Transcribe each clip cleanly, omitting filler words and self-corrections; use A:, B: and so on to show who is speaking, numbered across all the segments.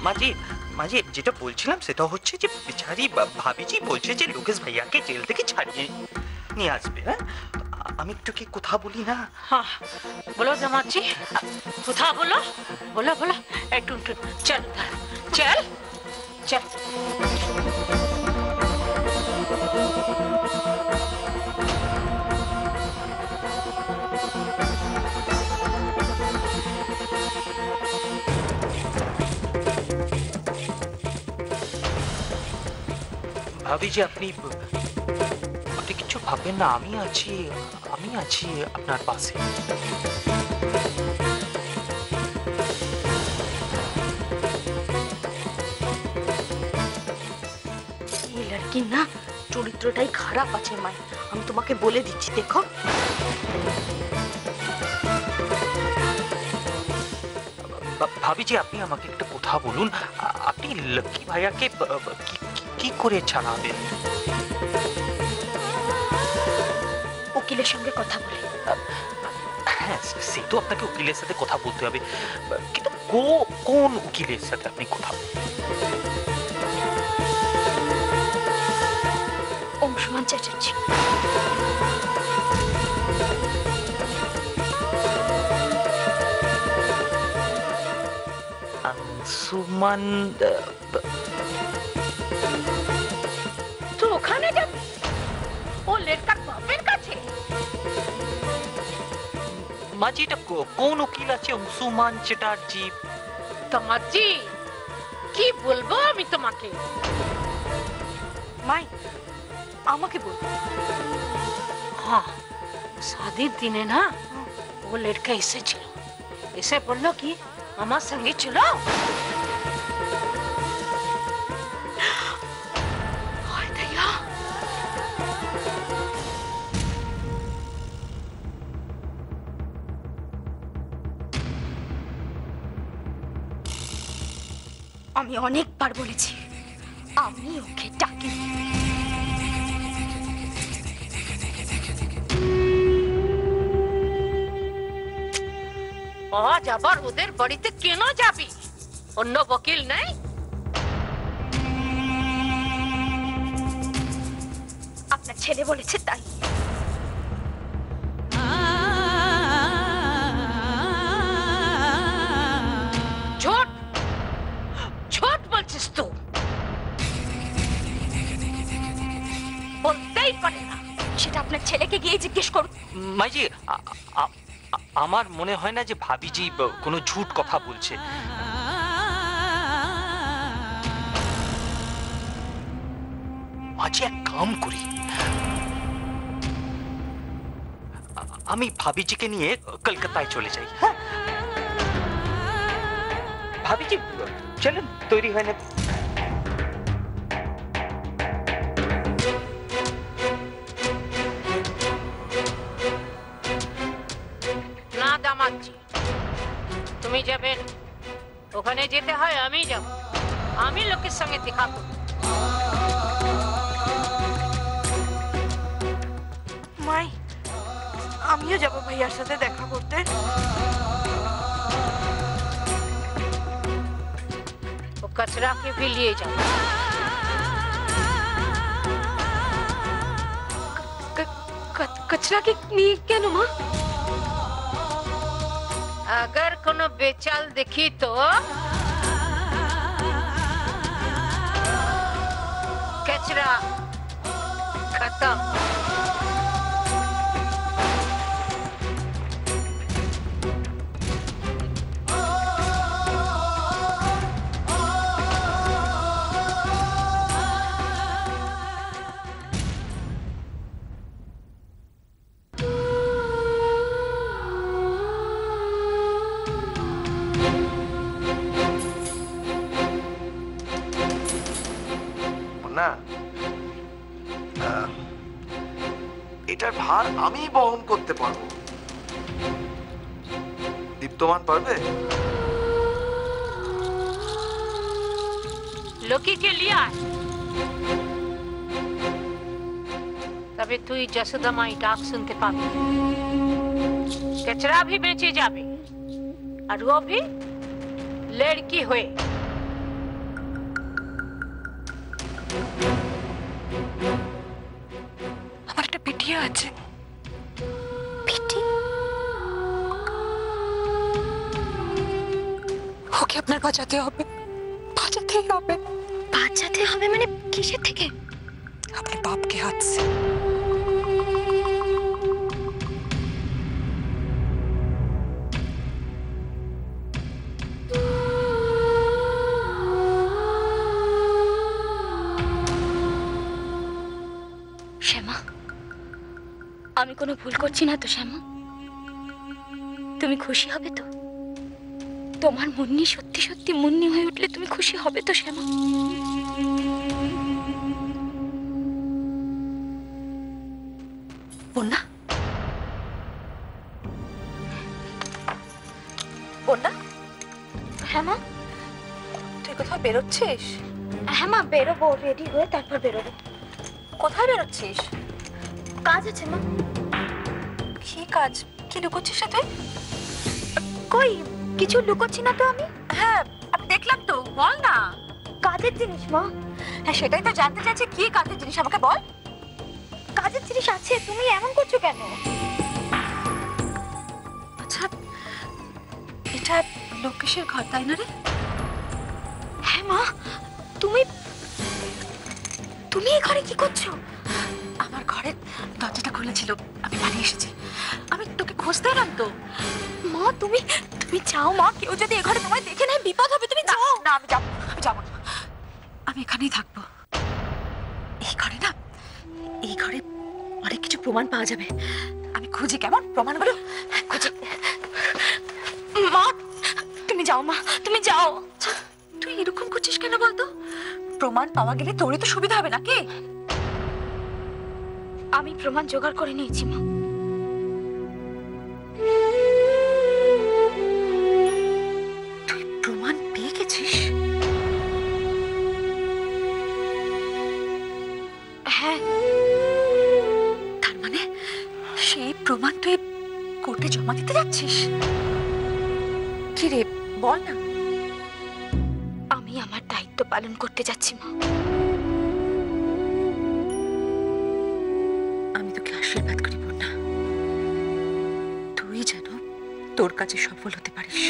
A: মাঝি মাঝি যেটা বলছিলাম সেটা হচ্ছে যে বেচারি ভাবিজি বলছে যে লোকেশ ভাইয়াকে জেল থেকে ছাড়িয়ে নিয়ে আসবে। হ্যাঁ, আমি একটু কি কথা বলি না?
B: हाँ बोलो दामाद जी, কথা बोलो बोलो बोलो। একটু चल चल चल।
A: ভাবিজি আপনি কিছু ভাববেন না, আমি আছি আপনার পাশে।
C: এই লড়কি না চরিত্রটাই খারাপ আছে মাই, আমি তোমাকে বলে দিচ্ছি। দেখো
A: ভাবিজি আপনি আমাকে একটা কথা বলুন, আপনি লক্ষ্মী ভাইয়াকে কি করে ছাড়াবেন?
C: উকিলের সঙ্গে কথা বলে।
A: হ্যাঁ, সে তো আপনাকে উকিলের সাথে কথা বলতে হবে, কিন্তু কোন উকিলের সাথে আপনি কথা বলবেন?
C: অংশুমান চ্যাটার্জি।
A: अंशुमन
B: তো ওখানে যাবি ও লেটকার বাপের কাছে?
A: মাঝি এটা কোন উকিল আছে अंशुमन চ্যাটার্জি?
B: দামাদ জি কি বলবো আমি তোমাকে?
C: মাই আমাকে বল।
B: हाँ शादीर दिने ना वो लड़का এসেছিল, এসে বললো কি আমার সঙ্গে চলো।
C: আমি অনেকবার বলেছি আমি ওকে ডাকি।
B: আজ আবার ওদের বাড়িতে কেন যাবি? অন্য বকিল নেই?
C: আপনার ছেলে বলেছে তাই।
B: ঝোট ঝোট বলছিস তো? বলতেই পারে না।
C: সেটা আপনার ছেলেকে গিয়ে জিজ্ঞেস করুন।
A: মাইজি আমার মনে হয় না যে ভাবিজি কোনো ঝুট কথা বলছে। মাঝি এক কাম করি, আমি ভাবিজিকে নিয়ে কলকাতায় চলে যাই। হ্যাঁ ভাবিজি চলেন, তৈরি হয় না?
B: না দামাদ জি তুমি যাবেন, ওখানে যেতে হয় আমি যাব, আমি লোকের সঙ্গে দেখা করব।
C: মাই আমিও যাব ভাইয়ার সাথে দেখা করতে।
B: वो कचरा के भी लिए जाओ।
C: कचरा के लिए क्या नुमा?
B: अगर कोनो बेचाल देखी तो कचरा खत्म।
D: এটার ভার আমি বহন করতে পারবো, দীপ্তমান পারবে?
B: लोकी के लिए आए तबे तू जसोदा माई डाक सुनते पाबी। चचरा भी बेची जावे और वो भी लड़की हुए।
E: আমার একটা পিটিয়ে আছে।
C: পিটি?
E: ওকে আপনার বাঁচাতে হবে, বাঁচাতেই হবে।
C: বাঁচাতে হবে মানে কিসের থেকে?
E: अपने बाप के हाथ से।
C: শ্যামা, আমি কোনো ভুল করছি না তো শ্যামা? তুমি খুশি হবে তো? তোমার মুন্নি সত্যি সত্যি মুন্নি হয়ে উঠলে তুমি খুশি হবে তো শ্যামা?
E: বন্যা, বন্যা,
C: হ্যাঁ মা।
E: তুই কোথাও বেরোচ্ছিস?
C: হ্যাঁ মা, বেরোবো, রেডি হয়ে তারপর বেরোবো।
E: কোথায় বেরোচ্ছিস?
C: কাজ আছে মা।
E: কি কাজ? কি লুকোচ্ছিস তুই?
C: কই কিছু লুকোচ্ছি না তো আমি।
E: হ্যাঁ আমি দেখলাম তো, বল না।
C: কাজের জিনিস মা।
E: হ্যাঁ সেটাই তো জানতে চাইছি, কি কাজের জিনিস আমাকে বল।
C: কাজের জিনিস আছে, তুমি এমন করছো কেন?
E: আচ্ছা, এটা লোকেশের ঘর তাই না রে?
C: হ্যাঁ মা, তুমি তুমি এই ঘরে কি করছো?
E: আমার ঘরের দরজাটা খুলেছিল, আমি পালিয়ে এসেছি। আমি তোকে খুঁজতে এলাম তো।
C: মা তুমি তুমি চাও মা, কেউ যদি এ ঘরে তোমায় দেখে নেয় বিপদ হবে, তুমি যাও।
E: না আমি যাবো, আমি যাবো না। আমি এখানেই থাকবো। এই ঘরে না, এই ঘরে অনেক কিছু প্রমাণ পাওয়া যাবে। আমি খুঁজি, কেমন প্রমাণগুলো খুঁজি।
C: মা তুমি যাও মা, তুমি যাও।
E: তুই এরকম করছিস কেন বলতো? প্রমাণ পাওয়া গেলে তোরই তো সুবিধা হবে নাকি?
C: আমি প্রমাণ জোগাড় করে নিয়েছি মা।
E: তুই প্রমাণ পেয়ে গেছিস?
C: হ্যাঁ।
E: তার মানে সেই প্রমাণ তুই কোর্টে জমা দিতে যাচ্ছিস? কি রে বল না।
C: আমি আমার দায়িত্ব পালন করতে যাচ্ছি মা।
E: আমি তোকে আশীর্বাদ করি বন্যা, তুই যেন তোর কাছে সফল হতে পারিস।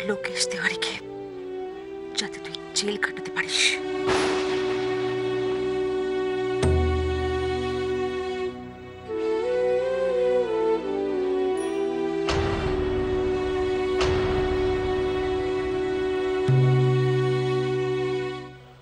E: লোকেশ তিওয়ারিকে যাতে তুই জেল কাটাতে পারিস।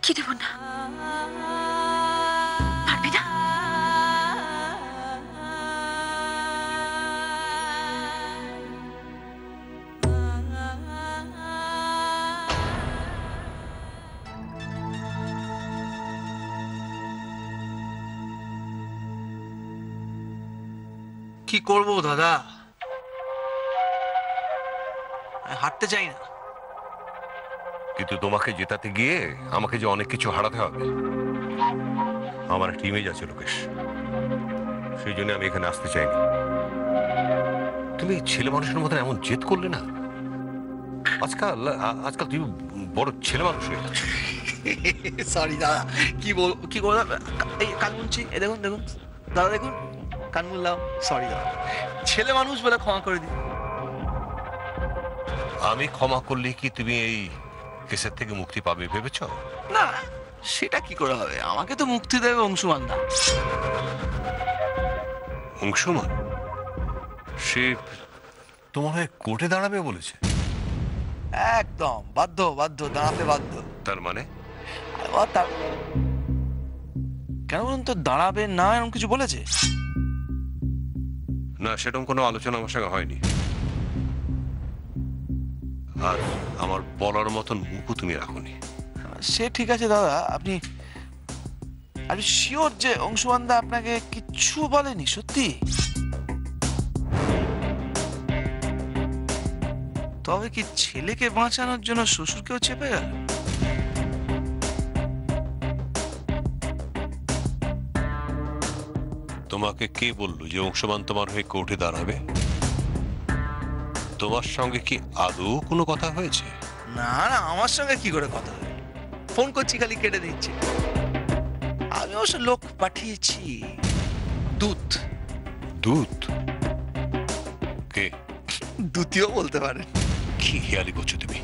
E: কি দেব না, পারবি না?
F: কি করবো দাদা, হাঁটতে চাই না।
G: কিন্তু তোমাকে জেতাতে গিয়ে আমাকে যে অনেক কিছু হারাতে হবে। আমার একটা ইমেজ আছে লোকেশ, সেই জন্য আমি এখানে আসতে চাইনি। তুমি ছেলে মানুষের মতন এমন জেদ করলে না। আজকাল আজকাল তুমি বড় ছেলে মানুষ হয়ে যাচ্ছ।
F: সরি দাদা, কি বললাম, এই কান মুলছি, এই দেখুন দেখুন দাদা, দেখুন কান মুললাম। সরি দাদা, ছেলে মানুষ বলে ক্ষমা করে দিন।
G: আমি ক্ষমা করলে কি তুমি এই কেসের থেকে মুক্তি পাবে ভেবেছ?
F: না, সেটা কি করে হবে? আমাকে তো মুক্তি দেবে অংশুমান দা।
G: অংশুমান? সে তোমার হয়ে কোর্টে দাঁড়াবে বলেছে?
F: একদম বাধ্য, দাঁড়াতে বাধ্য।
G: তার মানে?
F: কেন বলুন তো, দাঁড়াবে না এরকম কিছু বলেছে?
G: না, সেরকম কোনো আলোচনা আমার সঙ্গে হয়নি। আর আমার বলার মতন মুখও তুমি রাখোনি।
F: সে ঠিক আছে দাদা, আপনি শিওর যে অংশুমান দা আপনাকে কিচ্ছু বলেনি? সত্যি? তবে কি ছেলেকে বাঁচানোর জন্য শ্বশুরকেও চেপে গেল?
G: তোমাকে কে বললো যে অংশমান তোমার হয়ে কোর্টে দাঁড়াবে? তোমার সঙ্গে কি আদৌ কোনো কথা হয়েছে?
F: না না, আমার সঙ্গে কি করে কথা হয়? ফোন করছি খালি কেটে দিচ্ছে। আমি অবশ্য লোক পাঠিয়েছি, দূত।
G: দূত? কে?
F: দ্বিতীয় বলতে পারেন।
G: কি হেয়ালি করছো তুমি?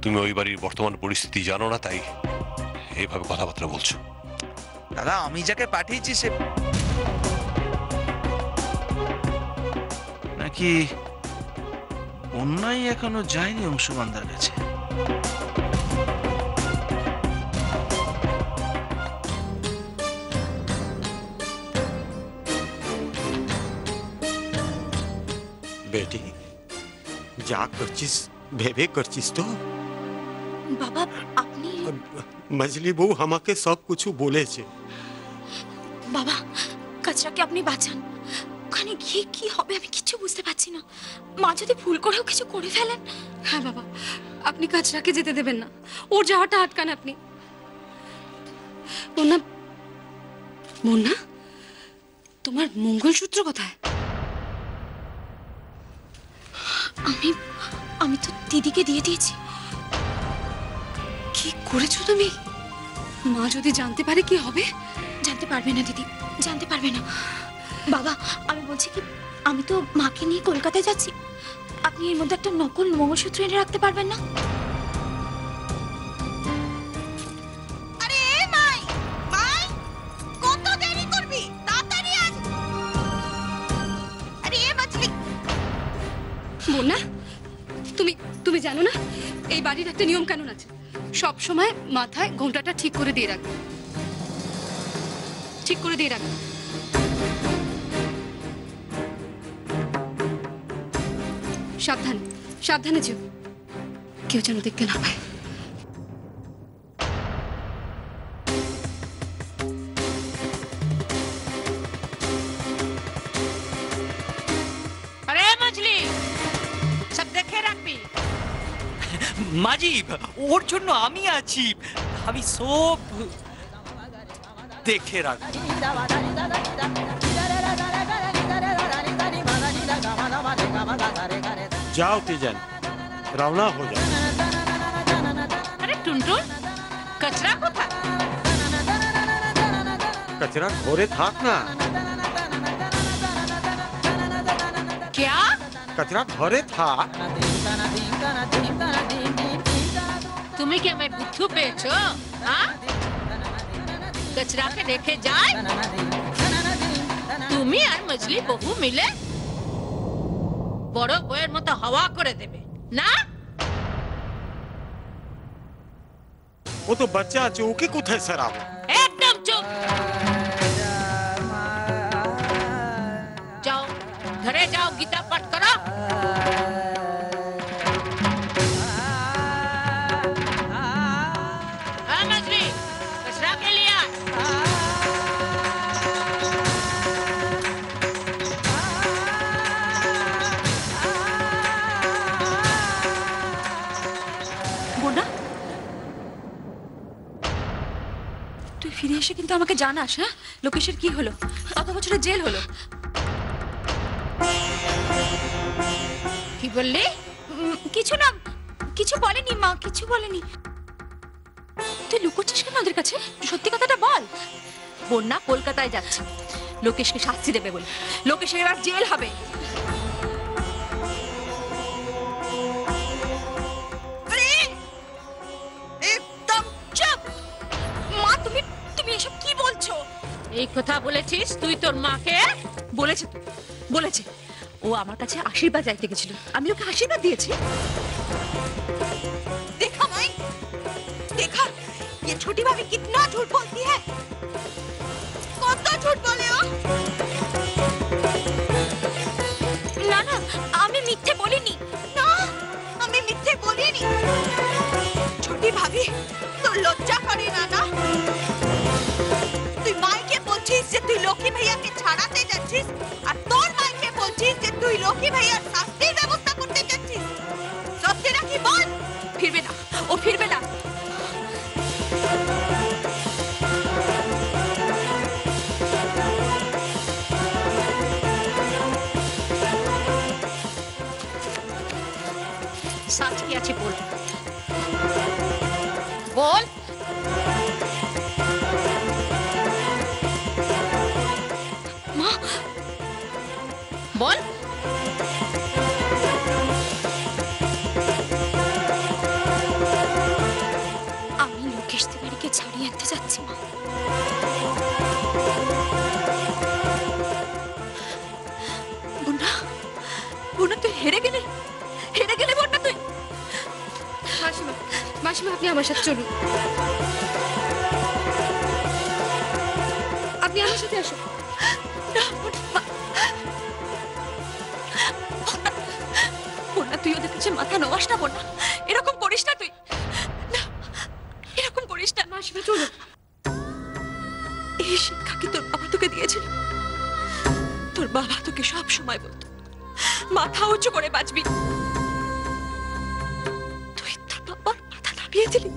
G: তুমি ওই বাড়ির বর্তমান পরিস্থিতি জানো না, তাই এইভাবে কথাবার্তা বলছো।
F: দাদা, আমি যাকে পাঠিয়েছি সে নাকি অন্যায় এখনো যায়নি অংশুমানদার কাছে।
H: বেটি, যা করছিস ভেবে করছিস তো?
C: বাবা আপনি
H: মজলি বউ আমাকে সব কিছু বলেছে।
C: বাবা কাচরাকে আপনি বাঁচান। ওখানে গিয়ে কি হবে আমি কিছু বুঝতে পারছি না। মা যদি ভুল করেও কিছু করে ফেলেন।
I: হ্যাঁ বাবা, আপনি কাচরাকে যেতে দেবেন না, ওর যাওয়াটা আটকান আপনি। মুন্না, মুন্না, তোমার মঙ্গলসূত্র কোথায়?
C: আমি তো দিদিকে দিয়ে দিয়েছি।
I: কি করেছো তুমি? মা যদি জানতে পারে কি হবে?
C: জানতে পারবে না দিদি, জানতে পারবে না। বাবা আমি বলছি কি, আমি তো মাকে নিয়ে কলকাতায় যাচ্ছি। আপনি এর মধ্যে একটা নকল মঙ্গলসূত্র এনে রাখতে পারবেন না?
E: আরে মাই মাই, কত দেরি করবি? তাড়াতাড়ি আয়। আরে মাছলি,
I: মুন্না, তুমি জানো না এই বাড়ির একটা নিয়ম কানুন আছে, সব সময় মাথায় ঘোমটাটা ঠিক করে দিয়ে রাখবে, ঠিক করে দিয়ে রাখবে। সাবধানে সাবধানে যেও, কেউ যেন দেখতে না পায়।
B: আরে মজলি, সব দেখে রাখবি।
A: মাজি, ওর জন্য আমি আছি, আমি সব দেখে রাখবো।
H: जाओ तीजन, रवाना हो जाओ।
B: আরে টুনটুন, কচরা কোথায়?
H: कचरा घोरे थाक ना।
B: क्या?
H: कचरा घोरे था।
B: তুমি কি আমায় বুদ্ধু পেয়েছো? হ্যাঁ, কচরাকে রেখে যায় তুমি আর মজলি বহু মিলে বড় বইয়ের মতো হাওয়া করে দেবে না?
H: वो तो बच्चा चौके कुछ सराब।
B: একদম চুপ। যাও ঘরে যাও, গীতা পাঠ করো। হ্যাঁ মজলি, কচরা কে লিয়ে আয়।
E: বোনা, তুই ফিরে এসে কিন্তু আমাকে জানাস। হ্যাঁ, লোকেশের কি হলো? কত বছরের জেল হলো?
B: কি বললি?
C: কিছু না, কিছু বলেনি মা, কিছু বলেনি।
E: তুই লুকোচ্ছিস কেন ওদের কাছে? সত্যি কথাটা বল। বন্যা কলকাতায় যাচ্ছে লোকেশকে শাস্তি দেবে বলে। লোকেশের এবার জেল হবে। একদম চুপ। মা, তুমি এসব কি বলছো?
B: এই কথা বলেছিস তুই তোর মাকে?
E: বলেছে তো, বলেছে। ও আমার কাছে আশীর্বাদ চাইতে গেছিল, আমি ওকে আশীর্বাদ দিয়েছি। देखा माई, देखा ये छोटी भाभी कितना झूठ बोलती है। कौन झूठ बोले हो?
C: না না, আমি মিথ্যে বলিনি।
E: ना, আমি মিথ্যে বলিনি। ছোটি ভাবি, তোর লজ্জা করে না? না, তুই মাইকে বলছিস যে তুই লক্ষ্মী ভাইয়াকে ছাড়াতে যাচ্ছিস, আর তোর মাইকে বলছিস যে তুই লক্ষ্মী ভাইয়ার শাস্তির ব্যবস্থা করতে যাচ্ছিস। সত্যিটা কি বল? ফিরবে না, ও ফিরবে না।
B: সাজ কি আছে বল বল
I: মা
B: বল
C: আমি লোকেশ তিওয়ারিকে ছাড়িয়ে আনতে যাচ্ছি মা।
E: বন্যা, বন্যা তুই হেরে গেলে বন্যা তুই।
I: মাসিমা মাসিমা আপনি আমার সাথে চলুন, আপনি আমার সাথে আসুন।
E: বন্যা তুই ওদের কাছে মাথা নোয়াস না বন্যা, এরকম করিস না তুই, না এরকম করিস না।
I: মাসিমা চলুন।
E: এই শিক্ষা কি তোর বাবা তোকে দিয়েছিল? তোর বাবা তোকে সব সময় বলতো মাথা উঁচু করে বাঁচবি, তুই তোর বাবার মাথা নামিয়ে দিলি।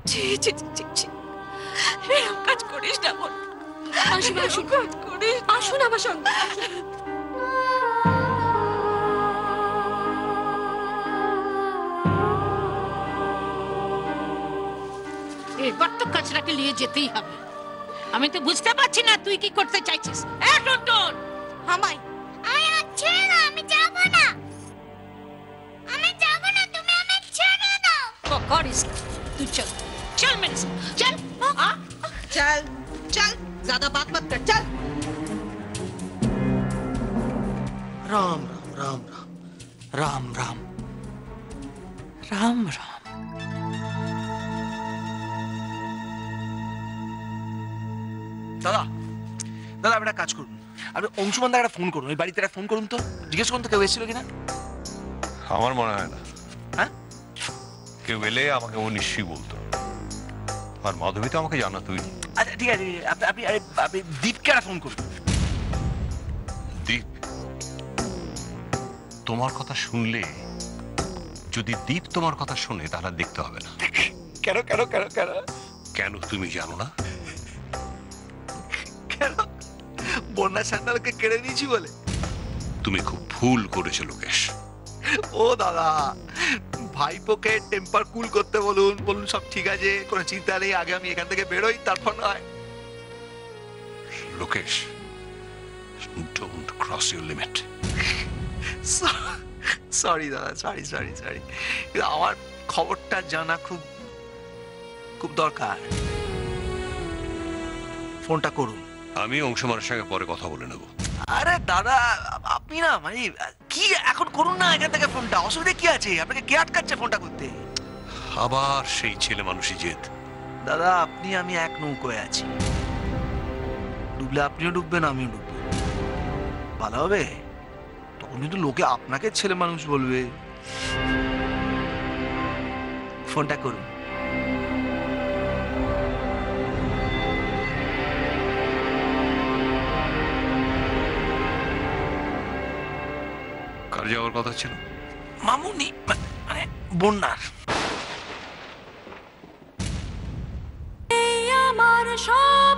E: ছি ছি ছি ছি, এরকম কাজ করিস না বোন,
I: মাসিমা আসুন,
E: করিস
I: আসুন আমার সঙ্গে। এবার তো কাচরাকে নিয়ে যেতেই হবে। আমি তো বুঝতে পারছি না তুই কি করতে চাইছিস। টুনটুন হামাই
C: আমি যাব না, তুমি আমাকে ছেড়ে দাও।
B: করিস তুই চল चल मेरे साथ चल
J: चल चल ज्यादा बात मत कर चल।
F: রাম রাম রাম রাম রাম রাম রাম। দাদা দাদা আপনি একটা কাজ করুন, আপনি অংশুমান দাকে একটা ফোন করুন, ওই বাড়িতে একটা ফোন করুন তো, জিজ্ঞেস করুন তো কেউ এসেছিল কিনা।
G: আমার মনে হয় না।
F: হ্যাঁ
G: কেউ এলে আমাকে ও নিশ্চয়ই বলতো, আর মাধবী তো আমাকে জানাতোই।
F: আচ্ছা ঠিক আছে, আপনি দীপকে একটা ফোন করুন।
G: দীপ, তোমার কথা শুনলে, যদি দীপ তোমার কথা শুনে তাহলে দেখতে হবে না।
F: কেন কেন কেন কেন
G: কেন তুমি জানো না?
F: কেন বন্যা স্যান্ডালকে কেড়ে নিয়েছি বলে?
G: তুমি খুব ভুল করেছো লোকেশ।
F: ও দাদা, ভাইপোকে টেম্পার কুল করতে বলুন, বলুন সব ঠিক আছে, কোনো চিন্তা নেই, আগে আমি এখান থেকে বেরোই তারপর নয়।
G: Lokesh, don't cross your limit.
F: Sorry দাদা, সরি সরি সরি, কিন্তু আমার খবরটা জানা খুব খুব দরকার। ফোনটা করুন।
G: আমি অংশমানের সঙ্গে পরে কথা বলে নেব।
F: আরে দাদা আপনি না মানে কি এখন করুন না এখান থেকে ফোনটা, অসুবিধা কি আছে? আপনাকে কে আটকাচ্ছে ফোনটা করতে?
G: আবার সেই ছেলে মানুষই জেদ।
F: দাদা আপনি আমি এক নৌকোয় আছি, ডুবলে আপনিও ডুববেন আমিও ডুববো, ভালো হবে? তখন কিন্তু লোকে আপনাকে ছেলে মানুষ বলবে। ফোনটা করুন।
G: কার যাওয়ার কথা ছিল?
F: মামুনি মানে বন্যার।
E: আমার সব